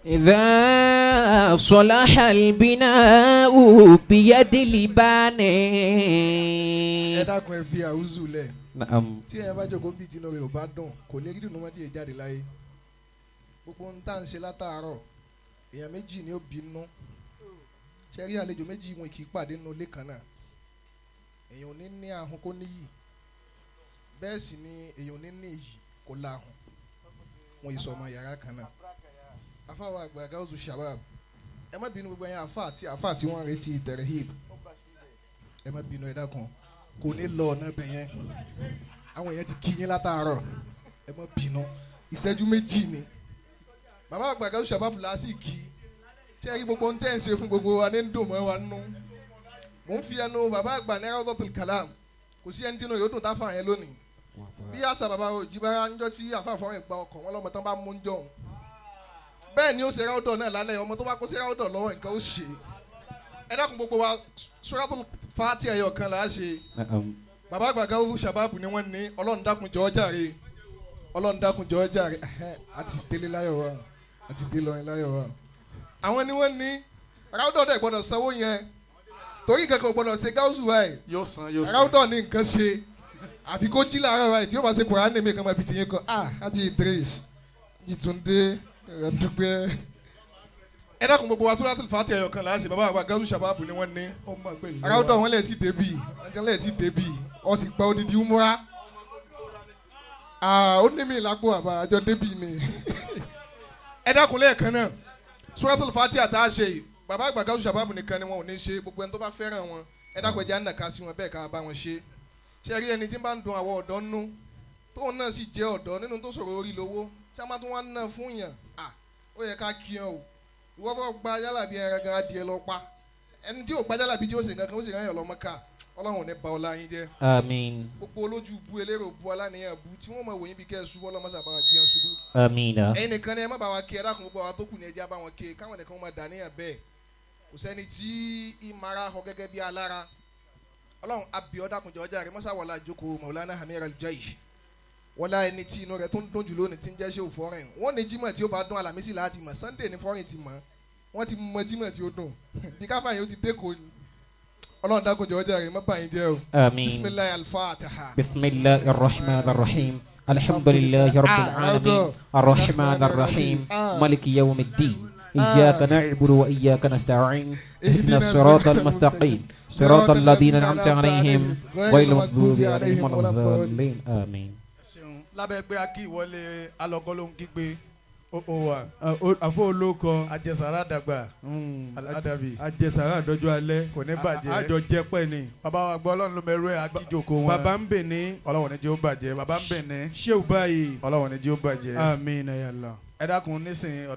إذا صلح البناء بيد الباني. ẹ dákun ẹ fi àwùzù lẹ̀. نعم. tí ẹ bá jókòó bíi tinú rẹ̀ ò bá dùn kò ní rí dùnú mọ́ tí ẹ jáde láyé. gbogbo ohun tá à ń ṣe látàárọ̀ èèyàn méjì ni ó bínú. ṣe rí àlejò méjì wọn kì í pàdé nínú ilé kan náà. èèyàn ò ní ní ahun kó níyì. bẹ́ẹ̀ sì ni èèyàn ò ní ní iyì kó láhùn. wọn yìí sọ ọmọ yàrá kan náà. afáwa àgbà Gaothu Shabaab ẹ má bínú gbogbo ẹ̀yin àfáà tí wọ́n retí tẹ̀rẹ̀hìb ẹ má bínú ẹ dákun kò ní lọ ọ̀nà ibẹ̀ yẹn àwọn èèyàn ti kí yín látàárọ̀ ẹ má bínú ìṣẹ́jú méjì ni bàbá àgbà Gaothu Shabaab lásì kí ṣé ẹ rí gbogbo ohun tẹ́ ń ṣe fún gbogbo wa ní ń dùn mọ́ wa nú mò ń fi ẹnu bàbá àgbà ní Rawdatul Kalam kò sí ẹni tí inú yóò dùn táfà yẹn lónìí bí àṣà bàbá òjìbára ń jọ tí àfàfọ́ yẹn gba ọkọ̀ wọn lọ́mọ tán bá mú ń jọ òun bẹ́ẹ̀ ni ó ṣe ráúdọ̀ náà lálẹ́ ọmọ tó bá kó ṣe ráúdọ̀ lọ́wọ́ nǹkan ó ṣe ẹ dákun gbogbo wa Suratul Fatiha ẹyọ kan là á ṣe bàbá àgbà Gaothu Shabaab ni wọ́n ní Ọlọ́run dákun jọ̀ọ́ jàre Ọlọ́run dákun jọ̀ọ́ jàre àti délé láyọ̀ wa àti délé ọ̀rìn láyọ̀ wa àwọn ni wọ́n ní ráúdọ̀ dẹ̀ gbọ́dọ̀ sanwó yẹn torí kankan gbọ́dọ̀ ṣe Gaothu báyìí ráúdọ̀ ní nǹkan ṣe àfi kó jí làárọ̀ báyìí tí yóò bá ṣe Kùránì mi kan máa fi tìyẹn kan Haji Idris Jitunde dúpẹ́ ẹ dákun gbogbo wa Suratul Fatiha ẹyọ kan láàṣẹ bàbá àgbà Gaothu Shabaab ni wọ́n ní aráwọ̀dọ̀ wọn lè ti débì ọ sì gba odidi umura ó ní mi lápò àbá àjọ débì ni ẹ dákun lẹ́ẹ̀kan náà Suratul Fatiha tá a ṣe bàbá àgbà Gaothu Shabaab nìkan ni wọn ò ní ṣe gbogbo ẹni tó bá fẹ́ràn wọn ẹ dákun ẹja nàka sí wọn bẹ́ẹ̀ ká bá wọn ṣe ṣe rí ẹni tí bá ń dun àwọn ọ̀dọ́ nú tóun náà sì jẹ́ ọ̀dọ́ nínú tó ṣòro orí lówó tí a máa tún wá ná fún yàn ó yẹ ká kí ọ o ìwọ fọ gba jálàbí ẹran gan adìẹ lọ pa ẹni tí ò gba jálàbí tí ó sì kankan ó sì rán yàn lọ́mọ ká Ọlọ́run ò ní ba ọlá yín jẹ́. Àmín. gbogbo olójú bu elérò bu aláníyàn bu tí wọ́n mọ̀ wòyìn bí kẹ́ ẹ ṣubú ọlọ́mọ sábà wà gbìyànjú ṣubú. Àmín. ẹ̀yin nìkan ni ẹ má bá wa kí ẹ dákun gbogbo àwọn tó kù ní ẹjẹ́ bá wọn kí káwọn nìkan máa dàníyàn bẹ́ẹ̀ kò sẹ́ni tí ìmara họ gẹ́gẹ́ bí alára Ọlọ́run abiyọ́ dákun jọ̀ọ́ jàre mọ́sá wàlá àjókòó Mawlana Hamir al-Jaysh wọ́lá ẹni tí inú rẹ̀ tó ń dùn jù lónìí tí ń jẹ́ ṣé ò fọ́rìn wọ́n ní Jímọ̀ tí ó bá dún Àlàmísì láti mọ̀ Sunday ní fọ́rìn ti mọ̀ wọ́n ti mọ Jímọ̀ tí ó dùn bí káfá yẹn ó ti dé kò ní Ọlọ́run dákun jọ̀ọ́ jàre má bà yín jẹ́ o. Àmín. bisimilayi al-Fatiha. bisimilayi rahim alhamdulilayi rabbil alamin arrahman arrahim maliki yawmiddin iyyaka na'budu wa iyyaka nasta'in ihdinas siratal mustaqim siratal ladina an'amta alayhim ghayril maghdubi alayhim waladdallin àmín. lábẹ́ pé a kí ìwọlé alọ́kọ́ ló ń kígbe ó wà. àfọ olóko. àjẹsára dàgbà. aládàbí. àjẹsára àdọ́jọ́ alẹ́. kò ní bàjẹ́. àjọ jẹpẹ́ ni. bàbá wa gbọ́ Ọlọ́run ló mẹ́rú ẹ̀ akíjoko wọn. bàbá ń bè ní. Ọlọ́run ní jẹ́ ó bàjẹ́. bàbá ń bè ní. ṣé o báyìí. Ọlọ́run ní jẹ́ ó bàjẹ́. àmín ya Allah. ẹ dákun nísìnyí